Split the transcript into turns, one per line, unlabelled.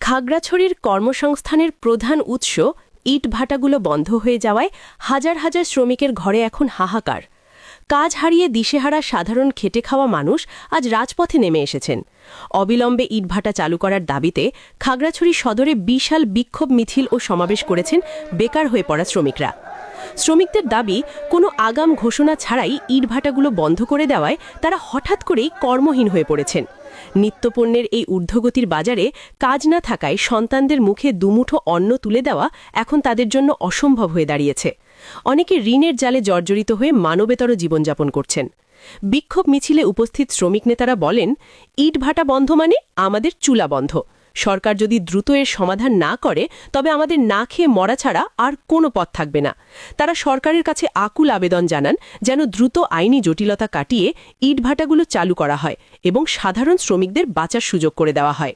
খাগড়াছড়ির কর্মসংস্থানের প্রধান উৎস ইটভাটাগুলো বন্ধ হয়ে যাওয়ায় হাজার হাজার শ্রমিকের ঘরে এখন হাহাকার। কাজ হারিয়ে দিশেহারা সাধারণ খেটে খাওয়া মানুষ আজ রাজপথে নেমে এসেছেন। অবিলম্বে ইটভাটা চালু করার দাবিতে খাগড়াছড়ি সদরে বিশাল বিক্ষোভ মিছিল ও সমাবেশ করেছেন বেকার হয়ে পড়া শ্রমিকরা। শ্রমিকদের দাবি, কোনো আগাম ঘোষণা ছাড়াই ইটভাটাগুলো বন্ধ করে দেওয়ায় তারা হঠাৎ করেই কর্মহীন হয়ে পড়েছেন। নিত্যপণ্যের এই ঊর্ধ্বগতির বাজারে কাজ না থাকায় সন্তানদের মুখে দুমুঠো অন্ন তুলে দেওয়া এখন তাদের জন্য অসম্ভব হয়ে দাঁড়িয়েছে। অনেকে ঋণের জালে জর্জরিত হয়ে মানবেতর জীবনযাপন করছেন। বিক্ষোভ মিছিলে উপস্থিত শ্রমিক নেতারা বলেন, ইটভাটা বন্ধ মানে আমাদের চুলা বন্ধ। সরকার যদি দ্রুত এর সমাধান না করে তবে আমাদের না খেয়ে মরা ছাড়া আর কোনো পথ থাকবে না। তারা সরকারের কাছে আকুল আবেদন জানান যেন দ্রুত আইনি জটিলতা কাটিয়ে ইটভাটাগুলো চালু করা হয় এবং সাধারণ শ্রমিকদের বাঁচার সুযোগ করে দেওয়া হয়।